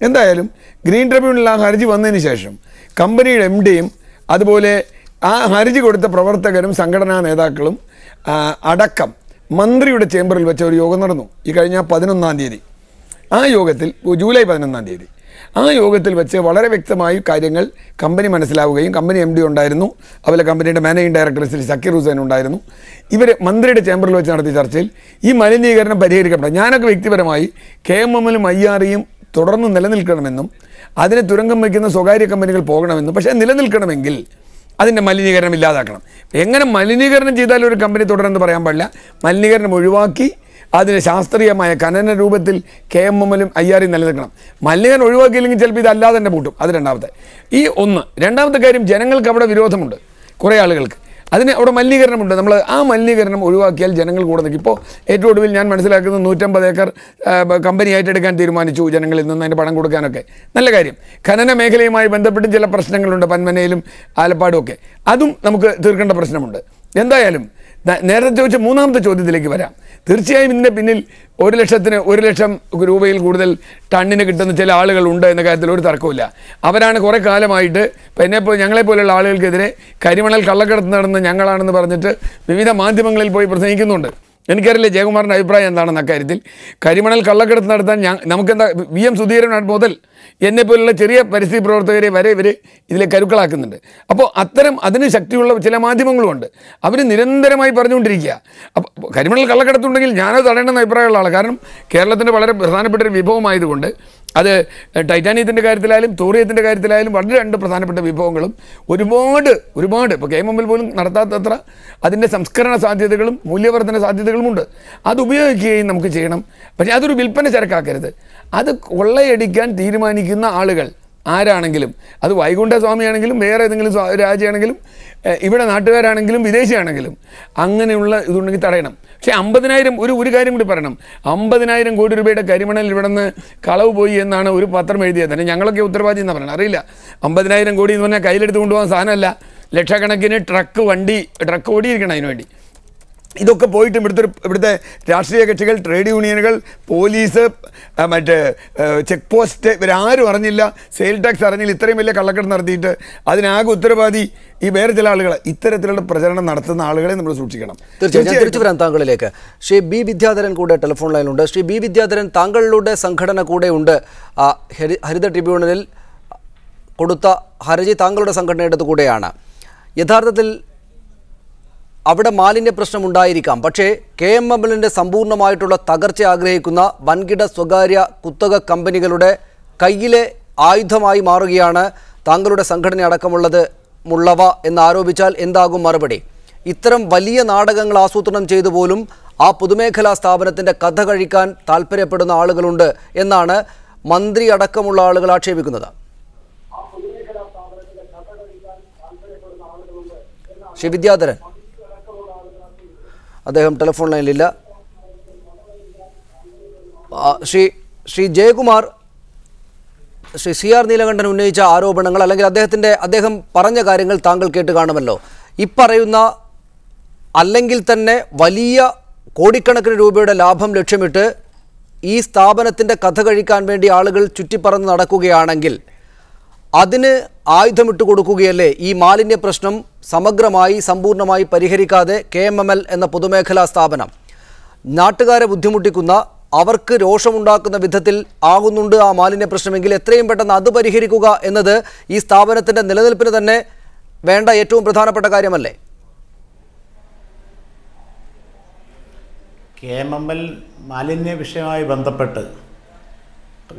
എന്തായാലും ഗ്രീൻ ട്രിബ്യൂണലിൽ ആ ഹർജി വന്നതിന് ശേഷം കമ്പനിയുടെ MD-യും അതുപോലെ ആ ഹർജി കൊടുത്ത പ്രവർത്തകരും സംഘടനാ നേതാക്കളും അടക്കം മന്ത്രിയുടെ ചേംബറിൽ വെച്ച ഒരു യോഗം നടന്നു ഈ കഴിഞ്ഞ 11-ാം തീയതി. ആ യോഗത്തിൽ ജൂലൈ 11-ാം തീയതി ആ യോഗത്തിൽ വെച്ച് വളരെ വ്യക്തമായി കാര്യങ്ങൾ കമ്പനി മനസ്സിലാവുകയും കമ്പനി MD ഉണ്ടായിരുന്നു, അതുപോലെ കമ്പനിയുടെ മാനേജിംഗ് ഡയറക്ടർ ശ്രീ സക്കീർ ഹുസൈൻ ഉണ്ടായിരുന്നു. ഇവർ മന്ത്രിയുടെ ചേംബറിൽ വെച്ച് നടത്തിയ ചർച്ചയിൽ ഈ മലിനീകരണം പരിഹരിക്കപ്പെടാം. ഞാനൊക്കെ വ്യക്തിപരമായി KMMലും IREയും തുടർന്ന് നിലനിൽക്കണമെന്നും അതിനെ തുരങ്കം വയ്ക്കുന്ന സ്വകാര്യ കമ്പനികൾ പോകണമെന്നും, പക്ഷേ നിലനിൽക്കണമെങ്കിൽ അതിൻ്റെ മലിനീകരണം ഇല്ലാതാക്കണം. എങ്ങനെ മലിനീകരണം ചെയ്താലും ഒരു കമ്പനി തുടരുമെന്ന് പറയാൻ പാടില്ല. മലിനീകരണം ഒഴിവാക്കി അതിന് ശാസ്ത്രീയമായ ഖനന രൂപത്തിൽ KMMലും IREയും നിലനിൽക്കണം. മലിനീകരണം ഒഴിവാക്കിയില്ലെങ്കിൽ ചിലപ്പോൾ ഇതല്ലാതെ തന്നെ പൂട്ടും. അത് രണ്ടാമത്തെ. ഈ ഒന്ന്. രണ്ടാമത്തെ കാര്യം, ജനങ്ങൾക്ക് അവിടെ വിരോധമുണ്ട്, കുറേ ആളുകൾക്ക്. അതിന് അവിടെ മലിനീകരണമുണ്ട്. നമ്മൾ ആ മലിനീകരണം ഒഴിവാക്കിയാൽ ജനങ്ങൾ കൂടെ നിൽക്കും. ഇപ്പോൾ ഏറ്റവും ഒടുവിൽ ഞാൻ മനസ്സിലാക്കുന്നത് 150 ഏക്കർ കമ്പനിയായിട്ട് എടുക്കാൻ തീരുമാനിച്ചു, ജനങ്ങളിൽ നിന്ന് അതിൻ്റെ പണം കൊടുക്കാനൊക്കെ. നല്ല കാര്യം. ഖനന മേഖലയുമായി ബന്ധപ്പെട്ടും ചില പ്രശ്നങ്ങളുണ്ട്, പന്മനയിലും ആലപ്പാടും ഒക്കെ. അതും നമുക്ക് തീർക്കേണ്ട പ്രശ്നമുണ്ട്. എന്തായാലും നേരത്തെ ചോദിച്ച മൂന്നാമത്തെ ചോദ്യത്തിലേക്ക് വരാം. തീർച്ചയായും ഇതിൻ്റെ പിന്നിൽ 1 ലക്ഷം രൂപയിൽ കൂടുതൽ ടണ്ണിന് കിട്ടുന്ന ചില ആളുകളുണ്ട് എന്ന കാര്യത്തിൽ ഒരു തർക്കമില്ല. അവരാണ് കുറേ കാലമായിട്ട് ഞങ്ങളെപ്പോലെയുള്ള ആളുകൾക്കെതിരെ കരിമണൽ കള്ളക്കടത്ത് നടന്ന് ഞങ്ങളാണെന്ന് പറഞ്ഞിട്ട് വിവിധ മാധ്യമങ്ങളിൽ പോയി പ്രസംഗിക്കുന്നുണ്ട്. എനിക്കറിയില്ല ജയകുമാറിൻ്റെ അഭിപ്രായം എന്താണെന്ന് അക്കാര്യത്തിൽ. കരിമണൽ കള്ളക്കടത്ത് നടത്താൻ നമുക്കെന്താ, VM സുധീരൻ മുതൽ എന്നെപ്പോലുള്ള ചെറിയ പരിസ്ഥിതി പ്രവർത്തകരെ വരെ ഇവർ ഇതിലെ കരുക്കളാക്കുന്നുണ്ട്. അപ്പോൾ അതിന് ശക്തിയുള്ള ചില മാധ്യമങ്ങളുമുണ്ട്. അവർ നിരന്തരമായി പറഞ്ഞുകൊണ്ടിരിക്കുക. അപ്പോൾ കരിമണൽ കള്ളക്കടത്തുണ്ടെങ്കിൽ ഞാനത് തടയണമെന്ന അഭിപ്രായമുള്ള ആളാണ്. കാരണം കേരളത്തിൻ്റെ വളരെ പ്രധാനപ്പെട്ട ഒരു വിഭവമായതുകൊണ്ട് അത് ടൈറ്റാനിയത്തിൻ്റെ കാര്യത്തിലായാലും തോറിയത്തിൻ്റെ കാര്യത്തിലായാലും വളരെ 2 പ്രധാനപ്പെട്ട വിഭവങ്ങളും ഒരുപാട് ഇപ്പോൾ KMMൽ പോലും നടത്താത്തത്ര അതിൻ്റെ സംസ്കരണ സാധ്യതകളും മൂല്യവർദ്ധന സാധ്യതകളുമുണ്ട്. അത് ഉപയോഗിക്കുകയും നമുക്ക് ചെയ്യണം. പക്ഷേ അതൊരു വിൽപ്പന ചരക്കാക്കരുത്. അത് കൊള്ളയടിക്കാൻ തീരുമാനിക്കുന്ന ആളുകൾ ആരാണെങ്കിലും, അത് വൈകുണ്ഠസ്വാമിയാണെങ്കിലും വേറെ ഏതെങ്കിലും രാജ്യമാണെങ്കിലും ഇവിടെ നാട്ടുകാരാണെങ്കിലും വിദേശിയാണെങ്കിലും അങ്ങനെയുള്ള ഇതുണ്ടെങ്കിൽ തടയണം. പക്ഷേ 50,000 ഒരു കാര്യം കൂടി പറയണം. 50,000 കോടി രൂപയുടെ കരിമണൽ ഇവിടെ നിന്ന് കളവ് പോയി എന്നാണ് ഒരു പത്രം എഴുതിയത്. തന്നെ ഞങ്ങളൊക്കെ ഉത്തരവാദി എന്നാണ് പറയുന്നത്. അറിയില്ല, 50,000 കോടി എന്ന് പറഞ്ഞാൽ കയ്യിലെടുത്ത് കൊണ്ടുപോകാൻ സാധനമല്ല. ലക്ഷക്കണക്കിന് ട്രക്ക് ഓടിയിരിക്കണം അതിനുവേണ്ടി. ഇതൊക്കെ പോയിട്ട് ഇവിടുത്തെ രാഷ്ട്രീയ കക്ഷികൾ, ട്രേഡ് യൂണിയനുകൾ, പോലീസ്, മറ്റേ ചെക്ക് പോസ്റ്റ് ഇവരാരും അറിഞ്ഞില്ല, സെയിൽ ടാക്സ് അറിഞ്ഞില്ല. ഇത്രയും വലിയ കള്ളക്കടത്ത് നടത്തിയിട്ട് അതിനാകെ ഉത്തരവാദി ഈ വേറെ ചില ആളുകൾ. ഇത്തരത്തിലുള്ള പ്രചരണം നടത്തുന്ന ആളുകളെ നമ്മൾ സൂക്ഷിക്കണം. തീർച്ചയായും തിരിച്ചു വരാം താങ്കളിലേക്ക്. ശ്രീ B. വിദ്യാധരൻ കൂടെ ടെലിഫോൺ ലൈനിലുണ്ട്. ശ്രീ B. വിദ്യാധരൻ, താങ്കളുടെ സംഘടന കൂടെ ഉണ്ട്. ഹരിത ട്രിബ്യൂണലിൽ കൊടുത്ത ഹർജി താങ്കളുടെ സംഘടനയുടെ കൂടെയാണ്. യഥാർത്ഥത്തിൽ അവിടെ മാലിന്യ പ്രശ്നം ഉണ്ടായിരിക്കാം, പക്ഷേ KMMലിൻ്റെ സമ്പൂർണ്ണമായിട്ടുള്ള തകർച്ച ആഗ്രഹിക്കുന്ന വൻകിട സ്വകാര്യ കുത്തക കമ്പനികളുടെ കയ്യിലെ ആയുധമായി മാറുകയാണ് താങ്കളുടെ സംഘടന അടക്കമുള്ളവ എന്നാരോപിച്ചാൽ എന്താകും മറുപടി? ഇത്തരം വലിയ നാടകങ്ങൾ ആസൂത്രണം ചെയ്തു പോലും ആ പൊതുമേഖലാ സ്ഥാപനത്തിൻ്റെ കഥ കഴിക്കാൻ താല്പര്യപ്പെടുന്ന ആളുകളുണ്ട് എന്നാണ് മന്ത്രി അടക്കമുള്ള ആളുകൾ ആക്ഷേപിക്കുന്നത്. ശ്രീ വിദ്യാധരൻ, അദ്ദേഹം ടെലിഫോൺ ലൈനിലില്ല. ശ്രീ ജയകുമാർ, ശ്രീ CR നീലകണ്ഠൻ ഉന്നയിച്ച ആരോപണങ്ങൾ അല്ലെങ്കിൽ അദ്ദേഹം പറഞ്ഞ കാര്യങ്ങൾ താങ്കൾ കേട്ട് കാണുമല്ലോ. ഇപ്പറയുന്ന അല്ലെങ്കിൽ തന്നെ വലിയ കോടിക്കണക്കിന് രൂപയുടെ ലാഭം ലക്ഷ്യമിട്ട് ഈ സ്ഥാപനത്തിൻ്റെ കഥ കഴിക്കാൻ വേണ്ടി ആളുകൾ ചുറ്റിപ്പറന്ന് നടക്കുകയാണെങ്കിൽ അതിന് ആയുധമിട്ട് കൊടുക്കുകയല്ലേ ഈ മാലിന്യ പ്രശ്നം സമഗ്രമായി സമ്പൂർണ്ണമായി പരിഹരിക്കാതെ KMML എന്ന പൊതുമേഖലാ സ്ഥാപനം നാട്ടുകാരെ ബുദ്ധിമുട്ടിക്കുന്ന, അവർക്ക് രോഷമുണ്ടാക്കുന്ന വിധത്തിൽ ആകുന്നുണ്ട് ആ മാലിന്യ പ്രശ്നമെങ്കിൽ എത്രയും പെട്ടെന്ന് അത് പരിഹരിക്കുക എന്നത് ഈ സ്ഥാപനത്തിൻ്റെ നിലനിൽപ്പിന് തന്നെ വേണ്ട ഏറ്റവും പ്രധാനപ്പെട്ട കാര്യമല്ലേ? KMML മാലിന്യ വിഷയവുമായി ബന്ധപ്പെട്ട്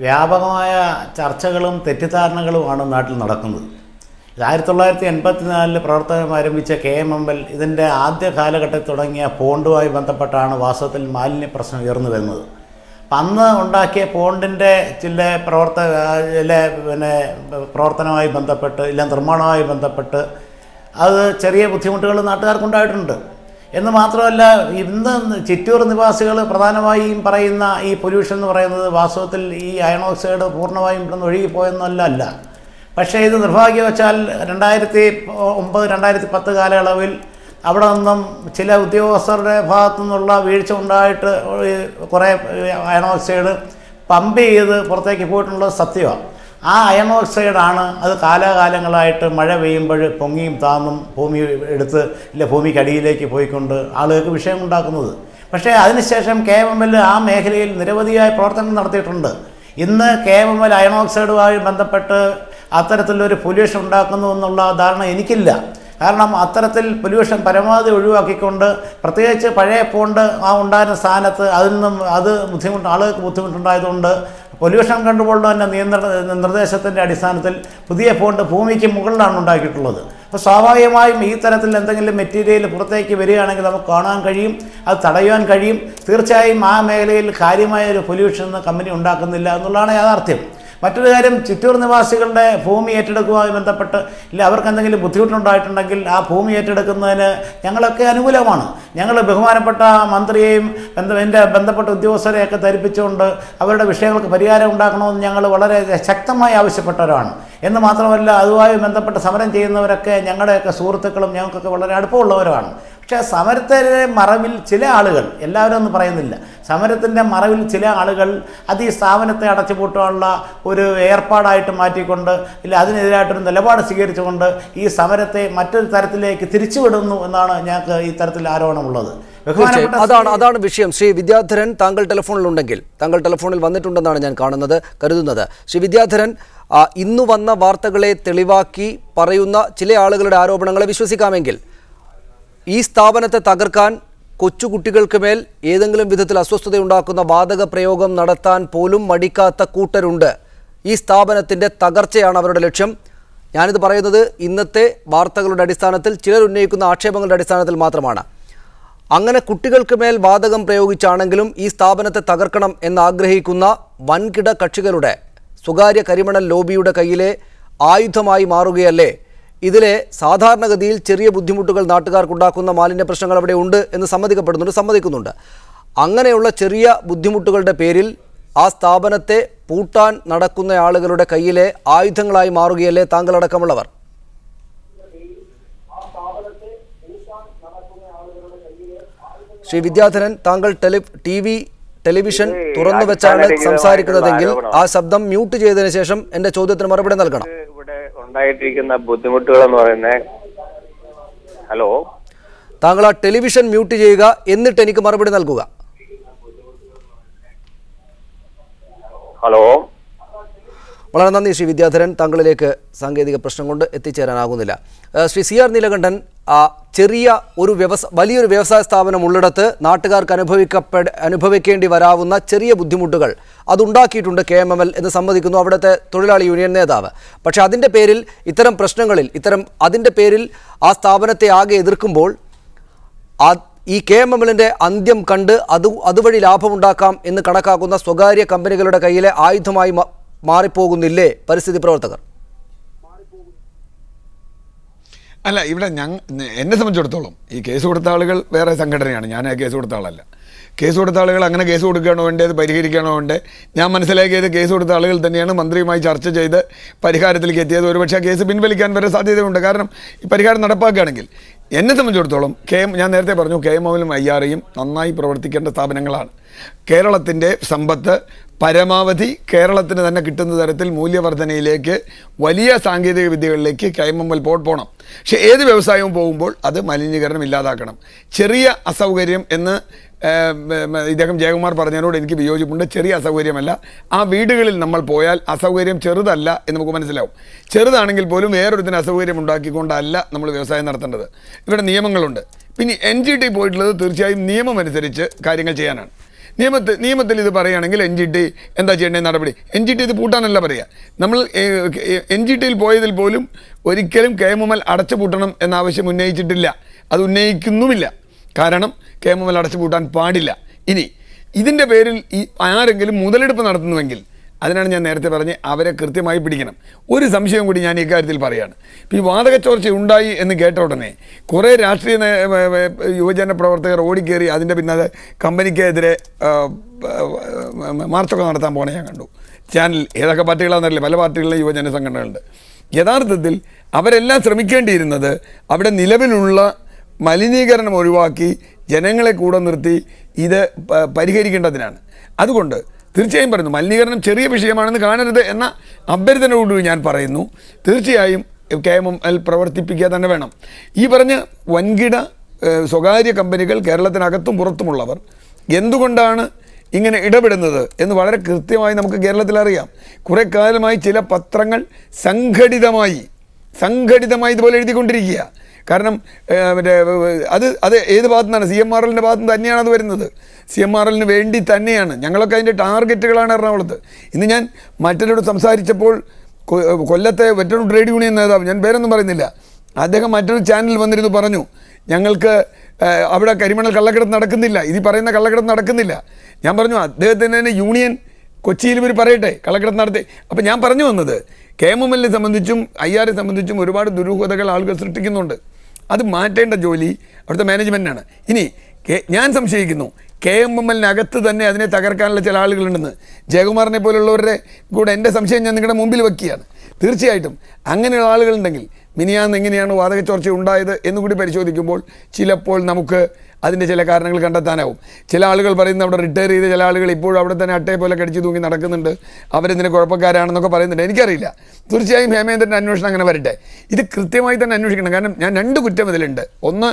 വ്യാപകമായ ചർച്ചകളും തെറ്റിദ്ധാരണകളുമാണ് നാട്ടിൽ നടക്കുന്നത്. 1984 പ്രവർത്തനം ആരംഭിച്ച KMML ഇതിൻ്റെ ആദ്യ കാലഘട്ടത്തിൽ തുടങ്ങിയ പോണ്ടുമായി ബന്ധപ്പെട്ടാണ് വാസ്തവത്തിൽ മാലിന്യ പ്രശ്നം ഉയർന്നു വരുന്നത്. അപ്പം അന്ന് ഉണ്ടാക്കിയ പോണ്ടിൻ്റെ ചില പ്രവർത്തനവുമായി ബന്ധപ്പെട്ട് നിർമ്മാണവുമായി ബന്ധപ്പെട്ട് അത് ചെറിയ ബുദ്ധിമുട്ടുകൾ നാട്ടുകാർക്കുണ്ടായിട്ടുണ്ട്. എന്ന് മാത്രമല്ല, ഇന്ന് ചിറ്റൂർ നിവാസികൾ പ്രധാനമായും പറയുന്ന ഈ പൊല്യൂഷൻ എന്ന് പറയുന്നത് വാസ്തവത്തിൽ ഈ അയൺ ഓക്സൈഡ് പൂർണ്ണമായും ഇവിടുന്ന് ഒഴുകിപ്പോയെന്നല്ല. പക്ഷേ ഇത് നിർഭാഗ്യവശാൽ 2009-2010 കാലയളവിൽ അവിടെ നിന്നും ചില ഉദ്യോഗസ്ഥരുടെ ഭാഗത്തു നിന്നുള്ള വീഴ്ച ഉണ്ടായിട്ട് കുറേ അയൺ ഓക്സൈഡ് പമ്പ് ചെയ്ത് പുറത്തേക്ക് പോയിട്ടുള്ളത് സത്യമാണ്. ആ അയൺ ഓക്സൈഡാണ് അത് കാലാകാലങ്ങളായിട്ട് മഴ പെയ്യുമ്പോൾ പൊങ്ങിയും താന്നും ഭൂമി എടുത്ത് ഭൂമിക്കടിയിലേക്ക് പോയിക്കൊണ്ട് ആളുകൾക്ക് വിഷയമുണ്ടാക്കുന്നത്. പക്ഷേ അതിനുശേഷം KMML ആ മേഖലയിൽ നിരവധിയായ പ്രവർത്തനം നടത്തിയിട്ടുണ്ട്. ഇന്ന് KMML അയൺ ഓക്സൈഡുമായി ബന്ധപ്പെട്ട് അത്തരത്തിലൊരു പൊല്യൂഷൻ ഉണ്ടാക്കുന്നു എന്നുള്ള ധാരണ എനിക്കില്ല. കാരണം അത്തരത്തിൽ പൊല്യൂഷൻ പരമാവധി ഒഴിവാക്കിക്കൊണ്ട് പ്രത്യേകിച്ച് പഴയ പോണ്ട് ആ ഉണ്ടായിരുന്ന സ്ഥാനത്ത് അതിൽ നിന്നും ആളുകൾക്ക് ബുദ്ധിമുട്ടുണ്ടായതുകൊണ്ട് പൊല്യൂഷൻ കൺട്രോളിൻ്റെ തന്നെ നിർദ്ദേശത്തിൻ്റെ അടിസ്ഥാനത്തിൽ പുതിയ പോണ്ട് ഭൂമിക്ക് മുകളിലാണ് ഉണ്ടാക്കിയിട്ടുള്ളത്. അപ്പോൾ സ്വാഭാവികമായും ഈ തരത്തിൽ എന്തെങ്കിലും മെറ്റീരിയൽ പുറത്തേക്ക് വരികയാണെങ്കിൽ നമുക്ക് കാണാൻ കഴിയും, അത് തടയാൻ കഴിയും. തീർച്ചയായും ആ മേഖലയിൽ കാര്യമായൊരു പൊല്യൂഷൻ കമ്പനി ഉണ്ടാക്കുന്നില്ല എന്നുള്ളതാണ് യാഥാർത്ഥ്യം. മറ്റൊരു കാര്യം, ചിറ്റൂർ നിവാസികളുടെ ഭൂമി ഏറ്റെടുക്കുമായി ബന്ധപ്പെട്ട് അവർക്ക് എന്തെങ്കിലും ബുദ്ധിമുട്ടുണ്ടായിട്ടുണ്ടെങ്കിൽ ആ ഭൂമി ഏറ്റെടുക്കുന്നതിന് ഞങ്ങളൊക്കെ അനുകൂലമാണ്. ഞങ്ങൾ ബഹുമാനപ്പെട്ട മന്ത്രിയെയും ബന്ധപ്പെട്ട ഉദ്യോഗസ്ഥരെയൊക്കെ ധരിപ്പിച്ചുകൊണ്ട് അവരുടെ വിഷയങ്ങൾക്ക് പരിഹാരം ഉണ്ടാക്കണമെന്ന് ഞങ്ങൾ വളരെ ശക്തമായി ആവശ്യപ്പെട്ടവരാണ്. എന്ന് മാത്രമല്ല, അതുമായി ബന്ധപ്പെട്ട് സമരം ചെയ്യുന്നവരൊക്കെ ഞങ്ങളുടെയൊക്കെ സുഹൃത്തുക്കളും ഞങ്ങൾക്കൊക്കെ വളരെ അടുപ്പമുള്ളവരാണ്. പക്ഷേ സമരത്തിൻ്റെ മറവിൽ ചില ആളുകൾ, എല്ലാവരും ഒന്നും പറയുന്നില്ല, സമരത്തിൻ്റെ മറവിൽ ചില ആളുകൾ അത് ഈ സ്ഥാപനത്തെ അടച്ചുപൂട്ടാനുള്ള ഒരു ഏർപ്പാടായിട്ട് മാറ്റിക്കൊണ്ട് അതിനെതിരായിട്ടൊരു നിലപാട് സ്വീകരിച്ചുകൊണ്ട് ഈ സമരത്തെ മറ്റൊരു തരത്തിലേക്ക് തിരിച്ചുവിടുന്നു എന്നാണ് ഞങ്ങൾക്ക് ഈ തരത്തിൽ ആരോപണമുള്ളത്. അതാണ് വിഷയം. ശ്രീ വിദ്യാധരൻ, താങ്കൾ ടെലിഫോണിലുണ്ടെങ്കിൽ, താങ്കൾ ടെലിഫോണിൽ വന്നിട്ടുണ്ടെന്നാണ് ഞാൻ കരുതുന്നത്. ശ്രീ വിദ്യാധരൻ, ഇന്നു വന്ന വാർത്തകളെ തെളിവാക്കി പറയുന്ന ചില ആളുകളുടെ ആരോപണങ്ങളെ വിശ്വസിക്കാമെങ്കിൽ ഈ സ്ഥാപനത്തെ തകർക്കാൻ കൊച്ചുകുട്ടികൾക്ക് മേൽ ഏതെങ്കിലും വിധത്തിൽ അസ്വസ്ഥതയുണ്ടാക്കുന്ന വാതക പ്രയോഗം നടത്താൻ പോലും മടിക്കാത്ത കൂട്ടരുണ്ട്. ഈ സ്ഥാപനത്തിൻ്റെ തകർച്ചയാണ് അവരുടെ ലക്ഷ്യം. ഞാനിത് പറയുന്നത് ഇന്നത്തെ വാർത്തകളുടെ അടിസ്ഥാനത്തിൽ, ചിലർ ഉന്നയിക്കുന്ന ആക്ഷേപങ്ങളുടെ അടിസ്ഥാനത്തിൽ മാത്രമാണ്. അങ്ങനെ കുട്ടികൾക്ക് മേൽ വാതകം പ്രയോഗിച്ചാണെങ്കിലും ഈ സ്ഥാപനത്തെ തകർക്കണം എന്നാഗ്രഹിക്കുന്ന വൻകിട കക്ഷികളുടെ സ്വകാര്യ കരിമണൽ ലോബിയുടെ കയ്യിലെ ആയുധമായി മാറുകയല്ലേ? ഇതിലെ സാധാരണഗതിയിൽ ചെറിയ ബുദ്ധിമുട്ടുകൾ നാട്ടുകാർക്കുണ്ടാക്കുന്ന മാലിന്യ പ്രശ്നങ്ങൾ അവിടെ ഉണ്ട് എന്ന് സമ്മതിക്കുന്നുണ്ട്. അങ്ങനെയുള്ള ചെറിയ ബുദ്ധിമുട്ടുകളുടെ പേരിൽ ആ സ്ഥാപനത്തെ പൂട്ടാൻ നടക്കുന്ന ആളുകളുടെ കയ്യിലെ ആയുധങ്ങളായി മാറുകയല്ലേ താങ്കളടക്കമുള്ളവർ? ശ്രീ വിദ്യാധരൻ, താങ്കൾ ടെലിവിഷൻ തുറന്നു വെച്ചാണ് സംസാരിക്കുന്നതെങ്കിൽ ആ ശബ്ദം മ്യൂട്ട് ചെയ്തതിനു ശേഷം എന്റെ ചോദ്യത്തിന് മറുപടി നൽകണം. ഇവിടെ ഉണ്ടായിട്ടിരിക്കുന്ന ബുദ്ധിമുട്ടുകൾ എന്ന് പറയുന്നത്, ഹലോ, താങ്കൾ ആ ടെലിവിഷൻ മ്യൂട്ട് ചെയ്യുക, എന്നിട്ട് എനിക്ക് മറുപടി നൽകുക. ഹലോ, വളരെ നന്ദി ശ്രീ വിദ്യാധരൻ. താങ്കളിലേക്ക് സാങ്കേതിക പ്രശ്നം കൊണ്ട് എത്തിച്ചേരാനാകുന്നില്ല. ശ്രീ CR നീലകണ്ഠൻ, ചെറിയ ഒരു വലിയൊരു വ്യവസായ സ്ഥാപനം ഉള്ളിടത്ത് നാട്ടുകാർക്ക് അനുഭവിക്കേണ്ടി വരാവുന്ന ചെറിയ ബുദ്ധിമുട്ടുകൾ അതുണ്ടാക്കിയിട്ടുണ്ട് KMML എന്ന് സമ്മതിക്കുന്നു അവിടുത്തെ തൊഴിലാളി യൂണിയൻ നേതാവ്. പക്ഷേ അതിൻ്റെ പേരിൽ ഇത്തരം പ്രശ്നങ്ങളിൽ അതിൻ്റെ പേരിൽ ആ സ്ഥാപനത്തെ ആകെ എതിർക്കുമ്പോൾ ഈ KMMLൻ്റെ അന്ത്യം കണ്ട് അതുവഴി ലാഭമുണ്ടാക്കാം എന്ന് കണക്കാക്കുന്ന സ്വകാര്യ കമ്പനികളുടെ കയ്യിലെ ആയുധമായി മാറിപ്പോകുന്നില്ലേ പരിസ്ഥിതി പ്രവർത്തകർ? അല്ല, ഇവിടെ എന്നെ സംബന്ധിച്ചിടത്തോളം ഈ കേസ് കൊടുത്ത ആളുകൾ വേറെ സംഘടനയാണ്, ഞാൻ കേസ് കൊടുത്ത ആളല്ല. കേസ് കൊടുത്ത ആളുകൾ അങ്ങനെ കേസ് കൊടുക്കുകയാണോ വേണ്ടത്, പരിഹരിക്കണോ വേണ്ടത്? ഞാൻ മനസ്സിലാക്കിയത് കേസ് കൊടുത്ത ആളുകൾ തന്നെയാണ് മന്ത്രിയുമായി ചർച്ച ചെയ്ത് പരിഹാരത്തിലേക്ക് എത്തിയത്. ഒരുപക്ഷെ കേസ് പിൻവലിക്കാൻ വരെ സാധ്യതയുണ്ട്. കാരണം ഈ പരിഹാരം നടപ്പാക്കുകയാണെങ്കിൽ എന്നെ സംബന്ധിച്ചിടത്തോളം ഞാൻ നേരത്തെ പറഞ്ഞു, KMMLും IREയും നന്നായി പ്രവർത്തിക്കേണ്ട സ്ഥാപനങ്ങളാണ്. കേരളത്തിൻ്റെ സമ്പത്ത് പരമാവധി കേരളത്തിന് തന്നെ കിട്ടുന്ന തരത്തിൽ മൂല്യവർധനയിലേക്ക്, വലിയ സാങ്കേതിക വിദ്യകളിലേക്ക് KMML പോകണം. പക്ഷേ ഏത് വ്യവസായവും പോകുമ്പോൾ അത് മലിനീകരണം ഇല്ലാതാക്കണം. ചെറിയ അസൗകര്യം എന്ന് ഇദ്ദേഹം ജയകുമാർ പറഞ്ഞതിനോട് എനിക്ക് വിയോജിപ്പുണ്ട്. ചെറിയ അസൗകര്യമല്ല, ആ വീടുകളിൽ നമ്മൾ പോയാൽ അസൗകര്യം ചെറുതല്ല എന്ന് നമുക്ക് മനസ്സിലാവും. ചെറുതാണെങ്കിൽ പോലും വേറൊരുത്തിന് അസൗകര്യം ഉണ്ടാക്കിക്കൊണ്ടല്ല നമ്മൾ വ്യവസായം നടത്തേണ്ടത്. ഇവിടെ നിയമങ്ങളുണ്ട്. പിന്നെ NGT പോയിട്ടുള്ളത് തീർച്ചയായും നിയമം അനുസരിച്ച് കാര്യങ്ങൾ ചെയ്യാനാണ്. നിയമത്തിൽ ഇത് പറയുകയാണെങ്കിൽ NGT എന്താ ചെയ്യേണ്ട നടപടി? NGT ഇത് പൂട്ടാനല്ല പറയുക. നമ്മൾ NGTയിൽ പോയതിൽ പോലും ഒരിക്കലും KMML അടച്ചുപൂട്ടണം എന്ന ആവശ്യം ഉന്നയിച്ചിട്ടില്ല, അത് ഉന്നയിക്കുന്നുമില്ല. കാരണം KMML അടച്ചുപൂട്ടാൻ പാടില്ല. ഇനി ഇതിൻ്റെ പേരിൽ ആരെങ്കിലും മുതലെടുപ്പ് നടത്തുന്നുവെങ്കിൽ അതിനാണ് ഞാൻ നേരത്തെ പറഞ്ഞ് അവരെ കൃത്യമായി പിടിക്കണം. ഒരു സംശയം കൂടി ഞാൻ ഇക്കാര്യത്തിൽ പറയുകയാണ്. ഇപ്പോൾ ഈ വാതകച്ചോർച്ച ഉണ്ടായി എന്ന് കേട്ട ഉടനെ കുറേ രാഷ്ട്രീയ യുവജന പ്രവർത്തകർ ഓടിക്കേറി അതിൻ്റെ പിന്നാലെ കമ്പനിക്കെതിരെ മാർച്ചൊക്കെ നടത്താൻ പോകണേ ഞാൻ കണ്ടു. ചാനൽ ഏതൊക്കെ പാർട്ടികളാണെന്നറിയില്ല, പല പാർട്ടികളിലെ യുവജന സംഘടനകളുണ്ട്. യഥാർത്ഥത്തിൽ അവരെല്ലാം ശ്രമിക്കേണ്ടിയിരുന്നത് അവിടെ നിലവിലുള്ള മലിനീകരണം ഒഴിവാക്കി ജനങ്ങളെ കൂടെ നിർത്തി ഇത് പരിഹരിക്കേണ്ടതിനാണ്. അതുകൊണ്ട് തീർച്ചയായും പറയുന്നു, മലിനീകരണം ചെറിയ വിഷയമാണെന്ന് കാണരുത് എന്ന അഭ്യർത്ഥനയോടുകൂടി ഞാൻ പറയുന്നു. തീർച്ചയായും KMML പ്രവർത്തിപ്പിക്കുക തന്നെ വേണം. ഈ പറഞ്ഞ വൻകിട സ്വകാര്യ കമ്പനികൾ കേരളത്തിനകത്തും പുറത്തുമുള്ളവർ എന്തുകൊണ്ടാണ് ഇങ്ങനെ ഇടപെടുന്നത് എന്ന് വളരെ കൃത്യമായി നമുക്ക് കേരളത്തിൽ അറിയാം. കുറേ കാലമായി ചില പത്രങ്ങൾ സംഘടിതമായി ഇതുപോലെ എഴുതിക്കൊണ്ടിരിക്കുക. കാരണം അത് ഏത് ഭാഗത്തു നിന്നാണ്? CMRLൻ്റെ ഭാഗത്തു നിന്ന് തന്നെയാണ് അത് വരുന്നത്. CMRLന് വേണ്ടി തന്നെയാണ്. ഞങ്ങളൊക്കെ അതിൻ്റെ ടാർഗറ്റുകളാണ് എറണാകുളത്ത്. ഇന്ന് ഞാൻ മറ്റൊരോട് സംസാരിച്ചപ്പോൾ കൊല്ലത്തെ വെറ്ററൻ ട്രേഡ് യൂണിയൻ നേതാവ്, ഞാൻ പേരൊന്നും പറയുന്നില്ല, അദ്ദേഹം മറ്റൊരു ചാനൽ വന്നിരുന്നു പറഞ്ഞു, ഞങ്ങൾക്ക് അവിടെ കരിമണൽ കള്ളക്കടത്ത് നടക്കുന്നില്ല, ഇത് പറയുന്ന കള്ളക്കടത്ത് നടക്കുന്നില്ല. ഞാൻ പറഞ്ഞു അദ്ദേഹത്തിൻ്റെ തന്നെ യൂണിയൻ കൊച്ചിയിൽ ഇവർ പറയട്ടെ കള്ളക്കടത്ത് നടത്തി. അപ്പോൾ ഞാൻ പറഞ്ഞു വന്നത് KMMLനെ സംബന്ധിച്ചും IR സംബന്ധിച്ചും ഒരുപാട് ദുരൂഹതകൾ ആളുകൾ സൃഷ്ടിക്കുന്നുണ്ട്. അത് മാറ്റേണ്ട ജോലി അവിടുത്തെ മാനേജ്മെൻറ്റാണ്. ഇനി ഞാൻ സംശയിക്കുന്നു KMMLനകത്ത് തന്നെ അതിനെ തകർക്കാനുള്ള ചില ആളുകളുണ്ടെന്ന്. ജയകുമാറിനെ പോലുള്ളവരുടെ കൂടെ എൻ്റെ സംശയം ഞാൻ നിങ്ങളുടെ മുമ്പിൽ വയ്ക്കുകയാണ്. തീർച്ചയായിട്ടും അങ്ങനെയുള്ള ആളുകളുണ്ടെങ്കിൽ മിനിയാന്ന് എങ്ങനെയാണ് വാതക ചോർച്ച ഉണ്ടായത് എന്നുകൂടി പരിശോധിക്കുമ്പോൾ ചിലപ്പോൾ നമുക്ക് അതിൻ്റെ ചില കാരണങ്ങൾ കണ്ടെത്താനാവും. ചില ആളുകൾ പറയുന്നത് അവിടെ റിട്ടയർ ചെയ്ത ചില ആളുകൾ ഇപ്പോഴും അവിടെ തന്നെ അട്ടയെ പോലെ കടിച്ചു തൂങ്ങി നടക്കുന്നുണ്ട്, അവരെന്തിന് കുഴപ്പക്കാരാണെന്നൊക്കെ പറയുന്നുണ്ട്. എനിക്കറിയില്ല. തീർച്ചയായും ഹേമേന്ദ്രൻ്റെ അന്വേഷണം അങ്ങനെ വരട്ടെ. ഇത് കൃത്യമായി തന്നെ അന്വേഷിക്കണം. കാരണം ഞാൻ 2 കുറ്റം ഇതിലുണ്ട്. ഒന്ന്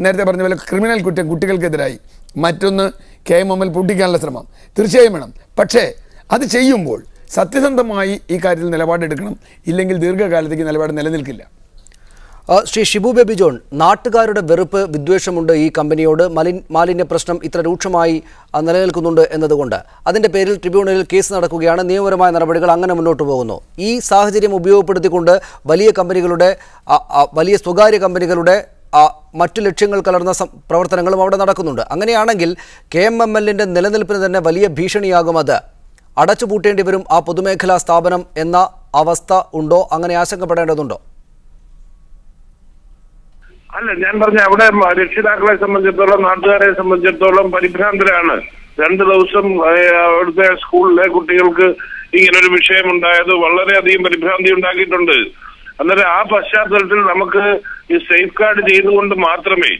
നേരത്തെ പറഞ്ഞ പോലെ ക്രിമിനൽ കുറ്റം കുട്ടികൾക്കെതിരായി, മറ്റൊന്ന് KMML പൂട്ടിക്കാനുള്ള ശ്രമം. തീർച്ചയായും വേണം. പക്ഷേ അത് ചെയ്യുമ്പോൾ സത്യസന്ധമായി ഈ കാര്യത്തിൽ നിലപാടെടുക്കണം. ഇല്ലെങ്കിൽ ദീർഘകാലത്തേക്ക് നിലപാട് നിലനിൽക്കില്ല. ശ്രീ ഷിബു ബേബി ജോൺ, നാട്ടുകാരുടെ വെറുപ്പ്, വിദ്വേഷമുണ്ട് ഈ കമ്പനിയോട്. മാലിന്യ പ്രശ്നം ഇത്ര രൂക്ഷമായി നിലനിൽക്കുന്നുണ്ട് എന്നതുകൊണ്ട് അതിൻ്റെ പേരിൽ ട്രിബ്യൂണലിൽ കേസ് നടക്കുകയാണ്. നിയമപരമായ നടപടികൾ അങ്ങനെ മുന്നോട്ട് പോകുന്നു. ഈ സാഹചര്യം ഉപയോഗപ്പെടുത്തിക്കൊണ്ട് വലിയ കമ്പനികളുടെ, വലിയ സ്വകാര്യ കമ്പനികളുടെ മറ്റു ലക്ഷ്യങ്ങൾ കലർന്ന പ്രവർത്തനങ്ങളും അവിടെ നടക്കുന്നുണ്ട്. അങ്ങനെയാണെങ്കിൽ KMMLൻ്റെ നിലനിൽപ്പിന് തന്നെ വലിയ ഭീഷണിയാകും. അത് അടച്ചുപൂട്ടേണ്ടി വരും ആ പൊതുമേഖലാ സ്ഥാപനം എന്ന അവസ്ഥ ഉണ്ടോ? അങ്ങനെ ആശങ്കപ്പെടേണ്ടതുണ്ടോ? അല്ല, ഞാൻ പറഞ്ഞ അവിടെ രക്ഷിതാക്കളെ സംബന്ധിച്ചിടത്തോളം, നാട്ടുകാരെ സംബന്ധിച്ചിടത്തോളം പരിഭ്രാന്തരാണ്. 2 ദിവസം അവിടുത്തെ സ്കൂളിലെ കുട്ടികൾക്ക് ഇങ്ങനൊരു വിഷയം ഉണ്ടായത് വളരെയധികം പരിഭ്രാന്തി ഉണ്ടാക്കിയിട്ടുണ്ട്. അന്നേരം ആ പശ്ചാത്തലത്തിൽ നമുക്ക് ഈ സേഫ് ഗാർഡ് ചെയ്തുകൊണ്ട് മാത്രമേ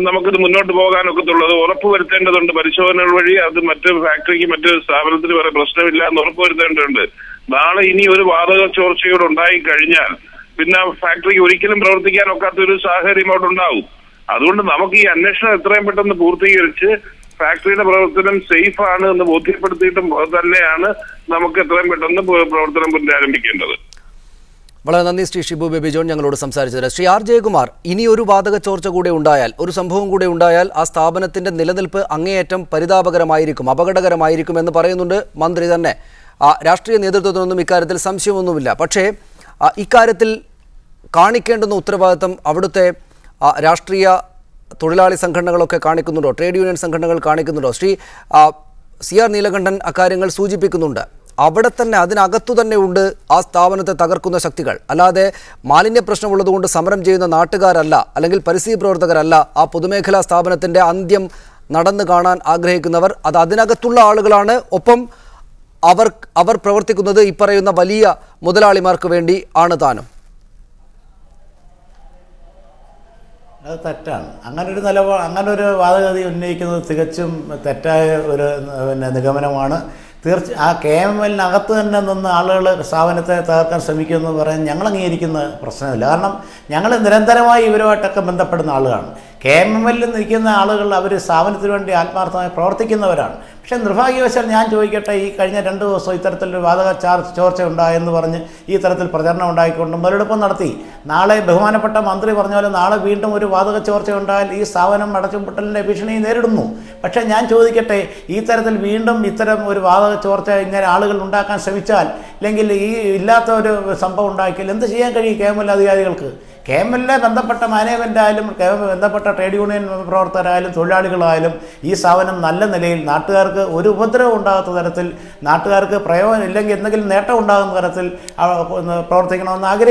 നമുക്കിത് മുന്നോട്ട് പോകാനൊക്കത്തുള്ളൂ. അത് ഉറപ്പുവരുത്തേണ്ടതുണ്ട്. പരിശോധനകൾ വഴി അത് മറ്റ് ഫാക്ടറിക്ക്, മറ്റ് സ്ഥാപനത്തിന് വരെ പ്രശ്നമില്ല എന്ന് ഉറപ്പുവരുത്തേണ്ടതുണ്ട്. നാളെ ഇനി ഒരു വാതക ചോർച്ചയോട് ഉണ്ടായി കഴിഞ്ഞാൽ പിന്നെ ഫാക്ടറിക്ക് ഒരിക്കലും പ്രവർത്തിക്കാൻ ഒക്കാത്തൊരു സാഹചര്യം അവിടെ ഉണ്ടാവും. അതുകൊണ്ട് നമുക്ക് ഈ അന്വേഷണം എത്രയും പെട്ടെന്ന് പൂർത്തീകരിച്ച് ഫാക്ടറിയുടെ പ്രവർത്തനം സേഫ് ആണ് എന്ന് ബോധ്യപ്പെടുത്തിയിട്ടും തന്നെയാണ് നമുക്ക് എത്രയും പെട്ടെന്ന് പ്രവർത്തനം പുനരാരംഭിക്കേണ്ടത്. വളരെ നന്ദി ശ്രീ ഷിബു ബേബി ജോൺ ഞങ്ങളോട് സംസാരിച്ചത്. ശ്രീ R. ജയകുമാർ, ഇനി ഒരു വാതക ചോർച്ച കൂടെ ഉണ്ടായാൽ, ഒരു സംഭവം കൂടെ ഉണ്ടായാൽ ആ സ്ഥാപനത്തിൻ്റെ നിലനിൽപ്പ് അങ്ങേയറ്റം പരിതാപകരമായിരിക്കും, അപകടകരമായിരിക്കും എന്ന് പറയുന്നുണ്ട് മന്ത്രി തന്നെ. രാഷ്ട്രീയ നേതൃത്വത്തിനൊന്നും ഇക്കാര്യത്തിൽ സംശയമൊന്നുമില്ല. പക്ഷേ ഇക്കാര്യത്തിൽ കാണിക്കേണ്ടുന്ന ഉത്തരവാദിത്തം അവിടുത്തെ രാഷ്ട്രീയ തൊഴിലാളി സംഘടനകളൊക്കെ കാണിക്കുന്നുണ്ടോ? ട്രേഡ് യൂണിയൻ സംഘടനകൾ കാണിക്കുന്നുണ്ടോ? ശ്രീ CR നീലകണ്ഠൻ അക്കാര്യങ്ങൾ സൂചിപ്പിക്കുന്നുണ്ട്. അവിടെ തന്നെ, അതിനകത്തു തന്നെ ഉണ്ട് ആ സ്ഥാപനത്തെ തകർക്കുന്ന ശക്തികൾ. അല്ലാതെ മാലിന്യ പ്രശ്നമുള്ളതുകൊണ്ട് സമരം ചെയ്യുന്ന നാട്ടുകാരല്ല, അല്ലെങ്കിൽ പരിസ്ഥിതി പ്രവർത്തകരല്ല ആ പൊതുമേഖലാ സ്ഥാപനത്തിൻ്റെ അന്ത്യം നടന്നു കാണാൻ ആഗ്രഹിക്കുന്നവർ. അത് അതിനകത്തുള്ള ആളുകളാണ്. ഒപ്പം അവർ പ്രവർത്തിക്കുന്നത് ഈ പറയുന്ന വലിയ മുതലാളിമാർക്ക് വേണ്ടി ആണ് താനും. അത് തെറ്റാണ്. അങ്ങനൊരു വാദഗതി ഉന്നയിക്കുന്നത് തികച്ചും തെറ്റായ ഒരു നിഗമനമാണ്. ആ KMMLനകത്ത് തന്നെ നിന്ന് ആളുകൾ സ്ഥാപനത്തെ തകർക്കാൻ ശ്രമിക്കുമെന്ന് പറയാൻ ഞങ്ങൾ അംഗീകരിക്കുന്ന പ്രശ്നമില്ല. കാരണം ഞങ്ങൾ നിരന്തരമായി ഇവരുമായിട്ടൊക്കെ ബന്ധപ്പെടുന്ന ആളുകളാണ്. KMMLൽ നിൽക്കുന്ന ആളുകൾ അവർ സ്ഥാപനത്തിന് വേണ്ടി ആത്മാർത്ഥമായി പ്രവർത്തിക്കുന്നവരാണ്. പക്ഷേ നിർഭാഗ്യവശാൽ ഞാൻ ചോദിക്കട്ടെ, ഈ കഴിഞ്ഞ 2 ദിവസം ഇത്തരത്തിലൊരു വാതക ചോർച്ച ഉണ്ടായെന്ന് പറഞ്ഞ് ഈ തരത്തിൽ പ്രചരണം ഉണ്ടായിക്കൊണ്ട് മുതലെടുപ്പ് നടത്തി. നാളെ ബഹുമാനപ്പെട്ട മന്ത്രി പറഞ്ഞ പോലെ നാളെ വീണ്ടും ഒരു വാതക ചോർച്ച ഉണ്ടായാൽ ഈ സ്ഥാപനം അടച്ചുപൂട്ടലിൻ്റെ ഭീഷണി നേരിടുന്നു. പക്ഷേ ഞാൻ ചോദിക്കട്ടെ, ഈ തരത്തിൽ വീണ്ടും ഇത്തരം ഒരു വാതക ചോർച്ച ഇങ്ങനെ ആളുകൾ ഉണ്ടാക്കാൻ ശ്രമിച്ചാൽ, അല്ലെങ്കിൽ ഈ ഇല്ലാത്ത ഒരു സംഭവം ഉണ്ടാക്കിയാൽ എന്ത് ചെയ്യാൻ കഴിയും KMML അധികാരികൾക്ക്? KMMLനെ ബന്ധപ്പെട്ട മാനേജ്മെൻ്റ് ആയാലും ബന്ധപ്പെട്ട ട്രേഡ് യൂണിയൻ പ്രവർത്തകരായാലും തൊഴിലാളികളായാലും ഈ സ്ഥാപനം നല്ല നിലയിൽ നാട്ടുകാർക്ക് ഒരു ഉപദ്രവം ഉണ്ടാകാത്ത തരത്തിൽ, നാട്ടുകാർക്ക് പ്രയോജനം ഇല്ലെങ്കിൽ എന്തെങ്കിലും നേട്ടം ഉണ്ടാകുന്ന തരത്തിൽ പ്രവർത്തിക്കണമെന്ന് ആഗ്രഹിക്കുന്നു.